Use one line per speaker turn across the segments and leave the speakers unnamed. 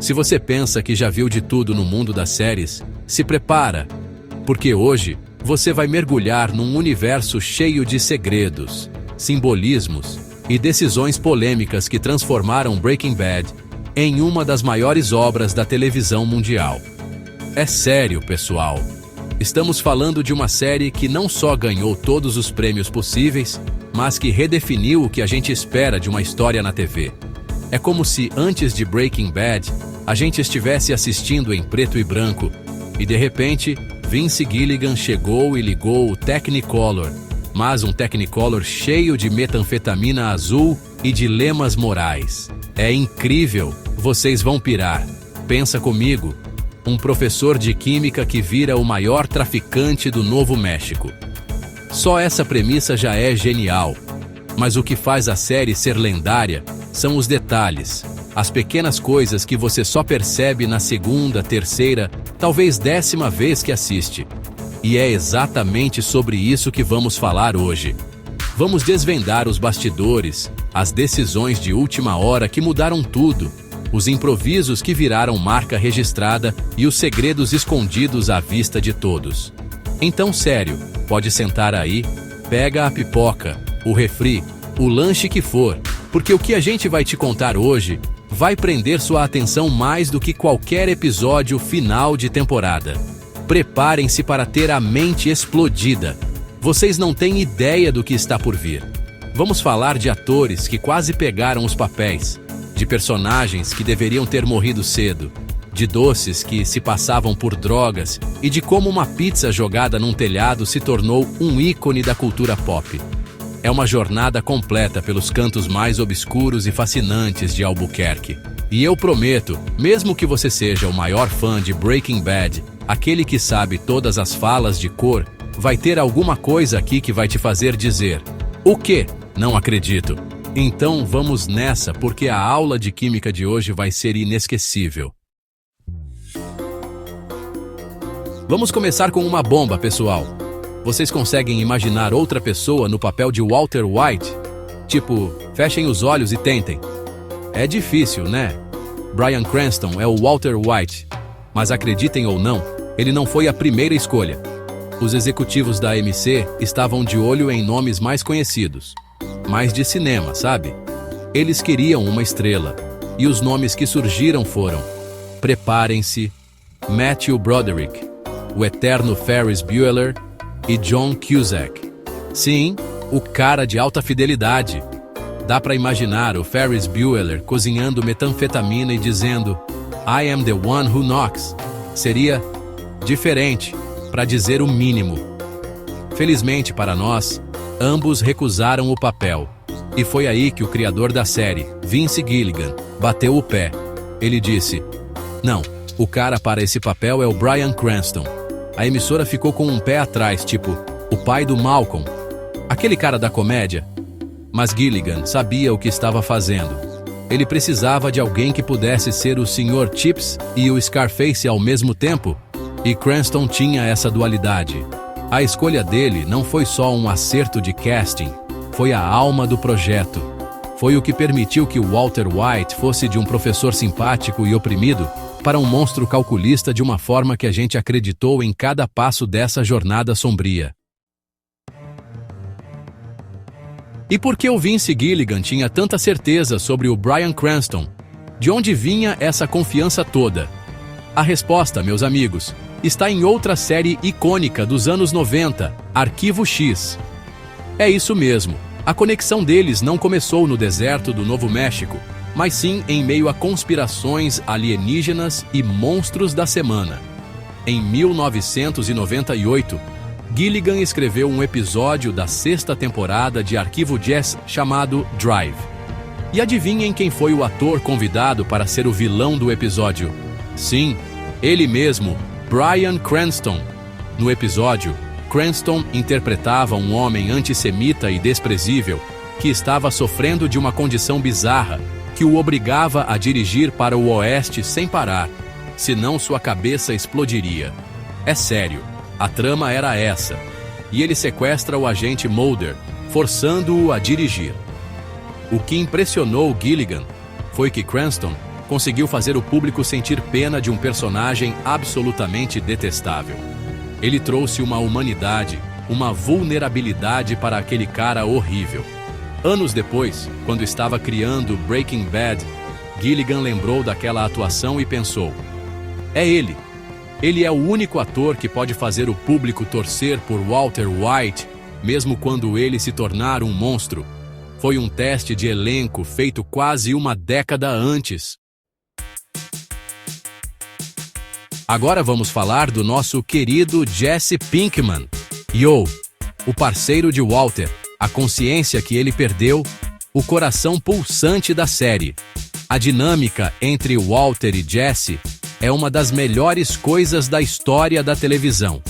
Se você pensa que já viu de tudo no mundo das séries, se prepara, porque hoje você vai mergulhar num universo cheio de segredos, simbolismos e decisões polêmicas que transformaram Breaking Bad em uma das maiores obras da televisão mundial. É sério, pessoal. Estamos falando de uma série que não só ganhou todos os prêmios possíveis, mas que redefiniu o que a gente espera de uma história na TV. É como se, antes de Breaking Bad, a gente estivesse assistindo em preto e branco, e de repente, Vince Gilligan chegou e ligou o Technicolor, mas um Technicolor cheio de metanfetamina azul e dilemas morais. É incrível, vocês vão pirar. Pensa comigo, um professor de química que vira o maior traficante do Novo México. Só essa premissa já é genial, mas o que faz a série ser lendária são os detalhes, as pequenas coisas que você só percebe na segunda, terceira, talvez 10ª vez que assiste. E é exatamente sobre isso que vamos falar hoje. Vamos desvendar os bastidores, as decisões de última hora que mudaram tudo, os improvisos que viraram marca registrada e os segredos escondidos à vista de todos. Então, sério, pode sentar aí, pega a pipoca, o refri, o lanche que for, porque o que a gente vai te contar hoje vai prender sua atenção mais do que qualquer episódio final de temporada. Preparem-se para ter a mente explodida. Vocês não têm ideia do que está por vir. Vamos falar de atores que quase pegaram os papéis, de personagens que deveriam ter morrido cedo, de doces que se passavam por drogas e de como uma pizza jogada num telhado se tornou um ícone da cultura pop. É uma jornada completa pelos cantos mais obscuros e fascinantes de Albuquerque. E eu prometo, mesmo que você seja o maior fã de Breaking Bad, aquele que sabe todas as falas de cor, vai ter alguma coisa aqui que vai te fazer dizer: o quê? Não acredito. Então vamos nessa, porque a aula de química de hoje vai ser inesquecível. Vamos começar com uma bomba, pessoal. Vocês conseguem imaginar outra pessoa no papel de Walter White? Tipo, fechem os olhos e tentem. É difícil, né? Bryan Cranston é o Walter White. Mas acreditem ou não, ele não foi a primeira escolha. Os executivos da AMC estavam de olho em nomes mais conhecidos. Mais de cinema, sabe? Eles queriam uma estrela. E os nomes que surgiram foram: preparem-se, Matthew Broderick, o eterno Ferris Bueller e John Cusack. Sim, o cara de alta fidelidade. Dá pra imaginar o Ferris Bueller cozinhando metanfetamina e dizendo: I am the one who knocks. Seria diferente, pra dizer o mínimo. Felizmente para nós, ambos recusaram o papel. E foi aí que o criador da série, Vince Gilligan, bateu o pé. Ele disse: não, o cara para esse papel é o Bryan Cranston. A emissora ficou com um pé atrás, tipo, o pai do Malcolm, aquele cara da comédia. Mas Gilligan sabia o que estava fazendo. Ele precisava de alguém que pudesse ser o Sr. Chips e o Scarface ao mesmo tempo, e Cranston tinha essa dualidade. A escolha dele não foi só um acerto de casting, foi a alma do projeto. Foi o que permitiu que Walter White fosse de um professor simpático e oprimido para um monstro calculista de uma forma que a gente acreditou em cada passo dessa jornada sombria. E por que o Vince Gilligan tinha tanta certeza sobre o Bryan Cranston? De onde vinha essa confiança toda? A resposta, meus amigos, está em outra série icônica dos anos 90, Arquivo X. É isso mesmo, a conexão deles não começou no deserto do Novo México, mas sim em meio a conspirações alienígenas e monstros da semana. Em 1998, Gilligan escreveu um episódio da 6ª temporada de Arquivo X chamado Drive. E adivinhem quem foi o ator convidado para ser o vilão do episódio? Sim, ele mesmo, Bryan Cranston. No episódio, Cranston interpretava um homem antissemita e desprezível que estava sofrendo de uma condição bizarra que o obrigava a dirigir para o oeste sem parar, senão sua cabeça explodiria. É sério, a trama era essa, e ele sequestra o agente Mulder, forçando-o a dirigir. O que impressionou Gilligan foi que Cranston conseguiu fazer o público sentir pena de um personagem absolutamente detestável. Ele trouxe uma humanidade, uma vulnerabilidade para aquele cara horrível. Anos depois, quando estava criando Breaking Bad, Gilligan lembrou daquela atuação e pensou: é ele. Ele é o único ator que pode fazer o público torcer por Walter White, mesmo quando ele se tornar um monstro. Foi um teste de elenco feito quase uma década antes. Agora vamos falar do nosso querido Jesse Pinkman. O parceiro de Walter, a consciência que ele perdeu, o coração pulsante da série. A dinâmica entre Walter e Jesse é uma das melhores coisas da história da televisão.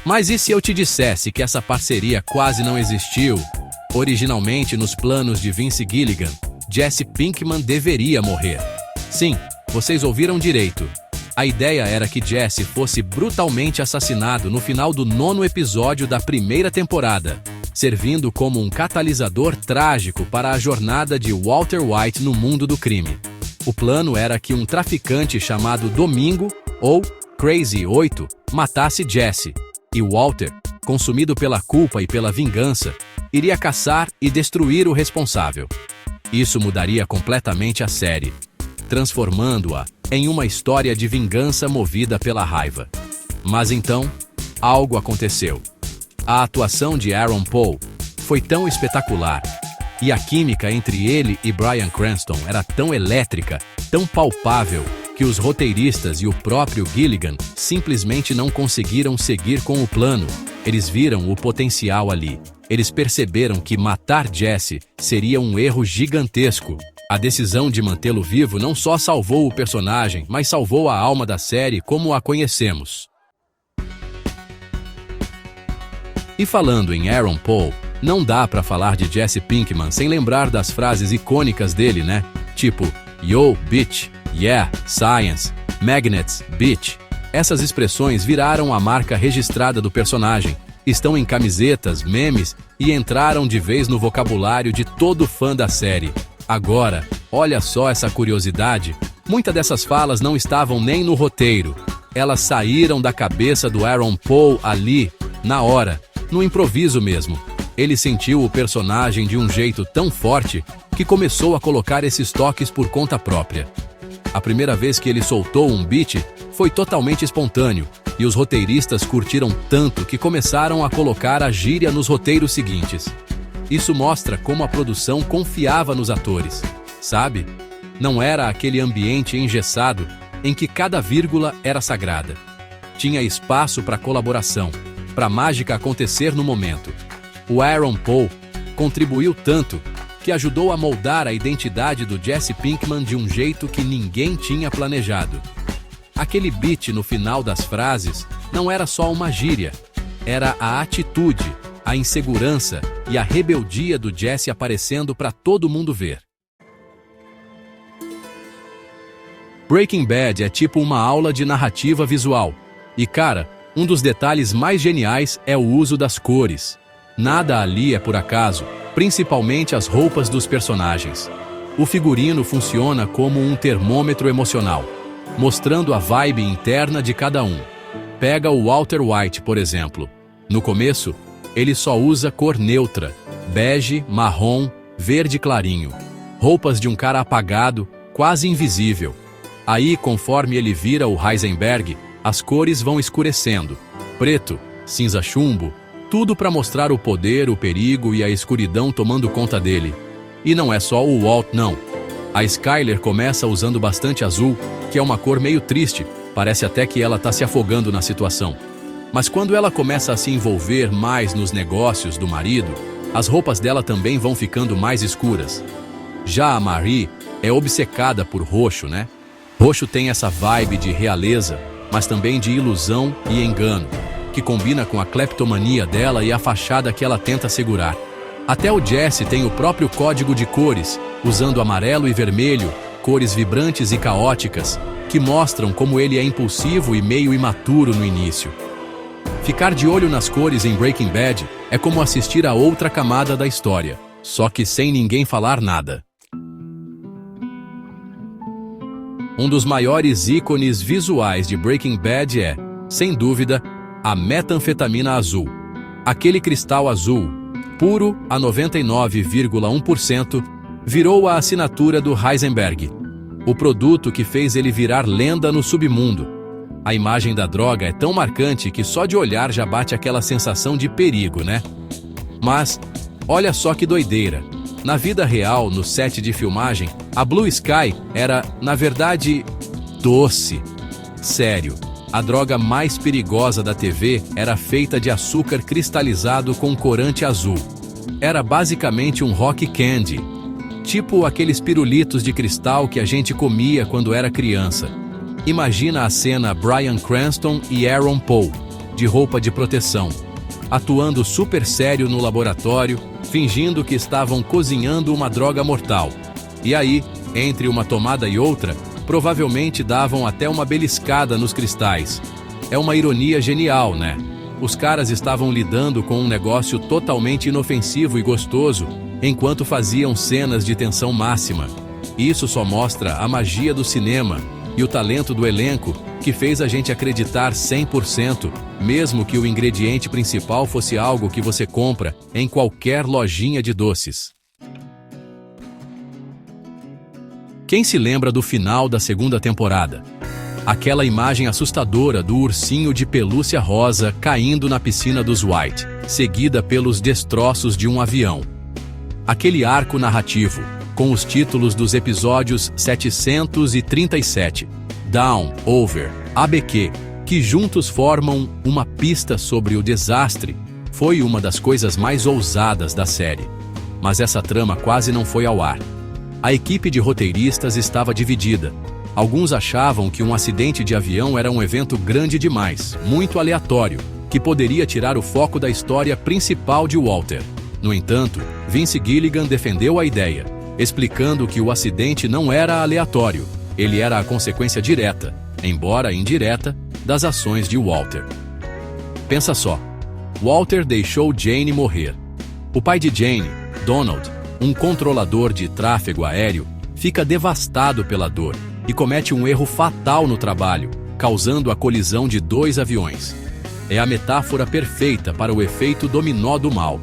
Mas e se eu te dissesse que essa parceria quase não existiu? Originalmente, nos planos de Vince Gilligan, Jesse Pinkman deveria morrer. Sim, vocês ouviram direito. A ideia era que Jesse fosse brutalmente assassinado no final do 9º episódio da primeira temporada, servindo como um catalisador trágico para a jornada de Walter White no mundo do crime. O plano era que um traficante chamado Domingo, ou Crazy 8, matasse Jesse, e Walter, consumido pela culpa e pela vingança, iria caçar e destruir o responsável. Isso mudaria completamente a série, transformando-a em uma história de vingança movida pela raiva. Mas então, algo aconteceu. A atuação de Aaron Paul foi tão espetacular, e a química entre ele e Bryan Cranston era tão elétrica, tão palpável, que os roteiristas e o próprio Gilligan simplesmente não conseguiram seguir com o plano. Eles viram o potencial ali. Eles perceberam que matar Jesse seria um erro gigantesco. A decisão de mantê-lo vivo não só salvou o personagem, mas salvou a alma da série como a conhecemos. E falando em Aaron Paul, não dá pra falar de Jesse Pinkman sem lembrar das frases icônicas dele, né? Tipo, "Yo, bitch", "Yeah, science", "Magnets, bitch". Essas expressões viraram a marca registrada do personagem, estão em camisetas, memes e entraram de vez no vocabulário de todo fã da série. Agora, olha só essa curiosidade, muitas dessas falas não estavam nem no roteiro. Elas saíram da cabeça do Aaron Paul ali, na hora, no improviso mesmo. Ele sentiu o personagem de um jeito tão forte que começou a colocar esses toques por conta própria. A primeira vez que ele soltou um beat foi totalmente espontâneo, e os roteiristas curtiram tanto que começaram a colocar a gíria nos roteiros seguintes. Isso mostra como a produção confiava nos atores, sabe? Não era aquele ambiente engessado em que cada vírgula era sagrada. Tinha espaço para colaboração, para a mágica acontecer no momento. O Aaron Paul contribuiu tanto que ajudou a moldar a identidade do Jesse Pinkman de um jeito que ninguém tinha planejado. Aquele beat no final das frases não era só uma gíria, era a atitude, a insegurança e a rebeldia do Jesse aparecendo para todo mundo ver. Breaking Bad é tipo uma aula de narrativa visual. E cara, um dos detalhes mais geniais é o uso das cores. Nada ali é por acaso, principalmente as roupas dos personagens. O figurino funciona como um termômetro emocional, mostrando a vibe interna de cada um. Pega o Walter White, por exemplo. No começo, ele só usa cor neutra, bege, marrom, verde clarinho. Roupas de um cara apagado, quase invisível. Aí, conforme ele vira o Heisenberg, as cores vão escurecendo. Preto, cinza chumbo, tudo para mostrar o poder, o perigo e a escuridão tomando conta dele. E não é só o Walt, não. A Skyler começa usando bastante azul, que é uma cor meio triste, parece até que ela está se afogando na situação. Mas quando ela começa a se envolver mais nos negócios do marido, as roupas dela também vão ficando mais escuras. Já a Marie é obcecada por roxo, né? Roxo tem essa vibe de realeza, mas também de ilusão e engano, que combina com a cleptomania dela e a fachada que ela tenta segurar. Até o Jesse tem o próprio código de cores, usando amarelo e vermelho, cores vibrantes e caóticas, que mostram como ele é impulsivo e meio imaturo no início. Ficar de olho nas cores em Breaking Bad é como assistir a outra camada da história, só que sem ninguém falar nada. Um dos maiores ícones visuais de Breaking Bad é, sem dúvida, a metanfetamina azul. Aquele cristal azul, puro a 99,1%, virou a assinatura do Heisenberg, o produto que fez ele virar lenda no submundo. A imagem da droga é tão marcante que só de olhar já bate aquela sensação de perigo, né? Mas, olha só que doideira. Na vida real, no set de filmagem, a Blue Sky era, na verdade, doce. Sério, a droga mais perigosa da TV era feita de açúcar cristalizado com corante azul. Era basicamente um rock candy, tipo aqueles pirulitos de cristal que a gente comia quando era criança. Imagina a cena Bryan Cranston e Aaron Paul, de roupa de proteção, atuando super sério no laboratório, fingindo que estavam cozinhando uma droga mortal. E aí, entre uma tomada e outra, provavelmente davam até uma beliscada nos cristais. É uma ironia genial, né? Os caras estavam lidando com um negócio totalmente inofensivo e gostoso, enquanto faziam cenas de tensão máxima. Isso só mostra a magia do cinema e o talento do elenco, que fez a gente acreditar 100%, mesmo que o ingrediente principal fosse algo que você compra em qualquer lojinha de doces. Quem se lembra do final da segunda temporada? Aquela imagem assustadora do ursinho de pelúcia rosa caindo na piscina dos White, seguida pelos destroços de um avião. Aquele arco narrativo, com os títulos dos episódios 737, Down, Over, ABQ, que juntos formam uma pista sobre o desastre, foi uma das coisas mais ousadas da série. Mas essa trama quase não foi ao ar. A equipe de roteiristas estava dividida. Alguns achavam que um acidente de avião era um evento grande demais, muito aleatório, que poderia tirar o foco da história principal de Walter. No entanto, Vince Gilligan defendeu a ideia, explicando que o acidente não era aleatório, ele era a consequência direta, embora indireta, das ações de Walter. Pensa só, Walter deixou Jane morrer. O pai de Jane, Donald, um controlador de tráfego aéreo, fica devastado pela dor e comete um erro fatal no trabalho, causando a colisão de 2 aviões. É a metáfora perfeita para o efeito dominó do mal.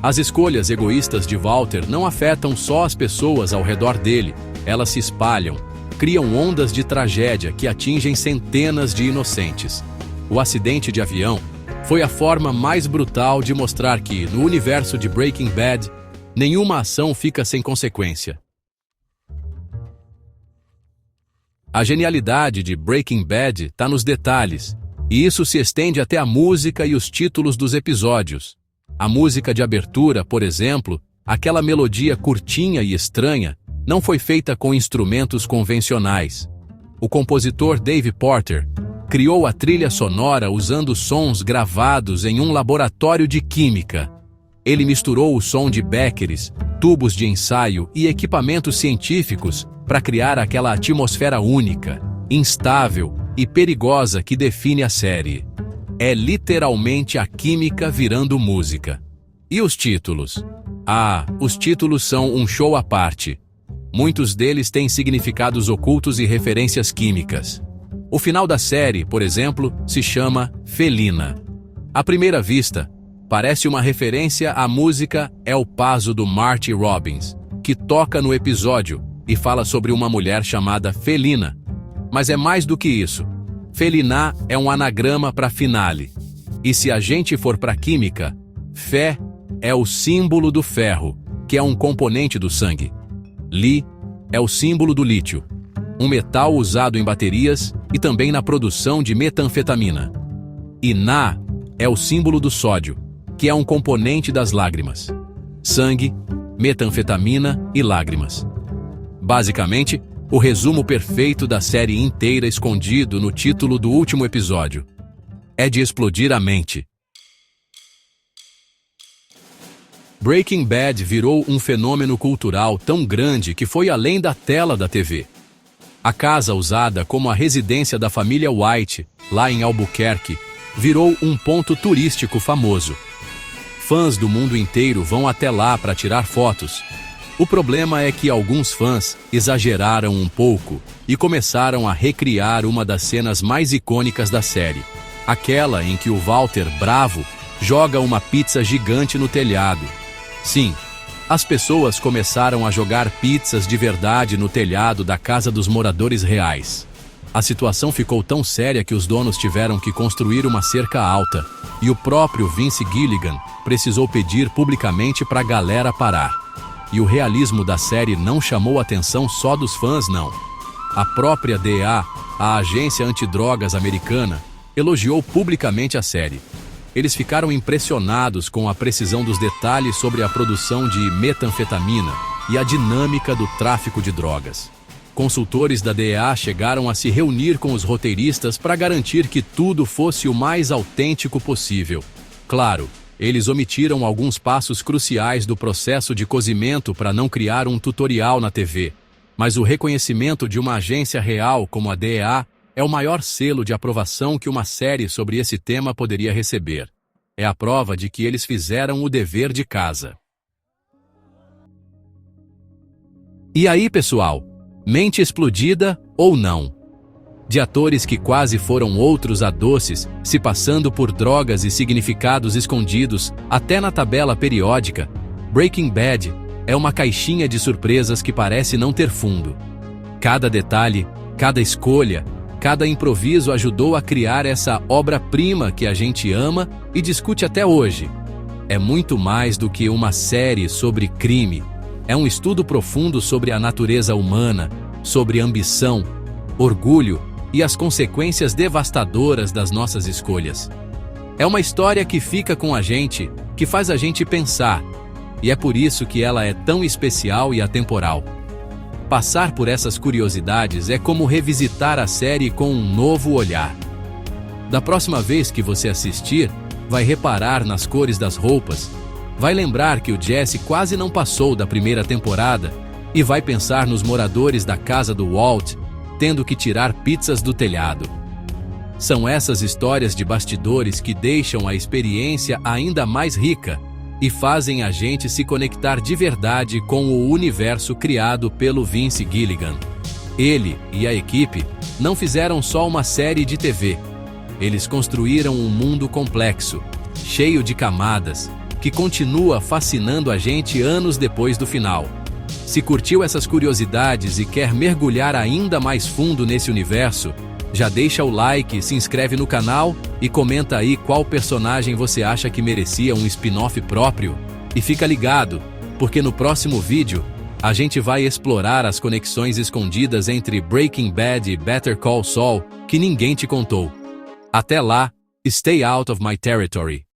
As escolhas egoístas de Walter não afetam só as pessoas ao redor dele, elas se espalham, criam ondas de tragédia que atingem centenas de inocentes. O acidente de avião foi a forma mais brutal de mostrar que, no universo de Breaking Bad, nenhuma ação fica sem consequência. A genialidade de Breaking Bad está nos detalhes, e isso se estende até a música e os títulos dos episódios. A música de abertura, por exemplo, aquela melodia curtinha e estranha, não foi feita com instrumentos convencionais. O compositor Dave Porter criou a trilha sonora usando sons gravados em um laboratório de química. Ele misturou o som de béqueres, tubos de ensaio e equipamentos científicos para criar aquela atmosfera única, instável e perigosa que define a série. É literalmente a química virando música. E os títulos? Os títulos são um show à parte. Muitos deles têm significados ocultos e referências químicas. O final da série, por exemplo, se chama Felina. À primeira vista, parece uma referência à música El Paso do Marty Robbins, que toca no episódio e fala sobre uma mulher chamada Felina. Mas é mais do que isso. Felina é um anagrama para finale. E se a gente for para química, Fe é o símbolo do ferro, que é um componente do sangue. Li é o símbolo do lítio, um metal usado em baterias e também na produção de metanfetamina. E Na é o símbolo do sódio, que é um componente das lágrimas. Sangue, metanfetamina e lágrimas. Basicamente, o resumo perfeito da série inteira escondido no título do último episódio. É de explodir a mente. Breaking Bad virou um fenômeno cultural tão grande que foi além da tela da TV. A casa usada como a residência da família White, lá em Albuquerque, virou um ponto turístico famoso. Fãs do mundo inteiro vão até lá para tirar fotos. O problema é que alguns fãs exageraram um pouco e começaram a recriar uma das cenas mais icônicas da série. Aquela em que o Walter, bravo, joga uma pizza gigante no telhado. Sim, as pessoas começaram a jogar pizzas de verdade no telhado da casa dos moradores reais. A situação ficou tão séria que os donos tiveram que construir uma cerca alta, e o próprio Vince Gilligan precisou pedir publicamente para a galera parar. E o realismo da série não chamou a atenção só dos fãs, não. A própria DEA, a agência antidrogas americana, elogiou publicamente a série. Eles ficaram impressionados com a precisão dos detalhes sobre a produção de metanfetamina e a dinâmica do tráfico de drogas. Consultores da DEA chegaram a se reunir com os roteiristas para garantir que tudo fosse o mais autêntico possível. Claro, eles omitiram alguns passos cruciais do processo de cozimento para não criar um tutorial na TV, mas o reconhecimento de uma agência real como a DEA é o maior selo de aprovação que uma série sobre esse tema poderia receber. É a prova de que eles fizeram o dever de casa. E aí, pessoal? Mente explodida ou não? De atores que quase foram outros a doces, se passando por drogas e significados escondidos, até na tabela periódica, Breaking Bad é uma caixinha de surpresas que parece não ter fundo. Cada detalhe, cada escolha, cada improviso ajudou a criar essa obra-prima que a gente ama e discute até hoje. É muito mais do que uma série sobre crime. É um estudo profundo sobre a natureza humana, sobre ambição, orgulho e as consequências devastadoras das nossas escolhas. É uma história que fica com a gente, que faz a gente pensar, e é por isso que ela é tão especial e atemporal. Passar por essas curiosidades é como revisitar a série com um novo olhar. Da próxima vez que você assistir, vai reparar nas cores das roupas, vai lembrar que o Jesse quase não passou da primeira temporada e vai pensar nos moradores da casa do Walt tendo que tirar pizzas do telhado. São essas histórias de bastidores que deixam a experiência ainda mais rica e fazem a gente se conectar de verdade com o universo criado pelo Vince Gilligan. Ele e a equipe não fizeram só uma série de TV. Eles construíram um mundo complexo, cheio de camadas, que continua fascinando a gente anos depois do final. Se curtiu essas curiosidades e quer mergulhar ainda mais fundo nesse universo, já deixa o like, se inscreve no canal e comenta aí qual personagem você acha que merecia um spin-off próprio. E fica ligado, porque no próximo vídeo, a gente vai explorar as conexões escondidas entre Breaking Bad e Better Call Saul que ninguém te contou. Até lá, stay out of my territory.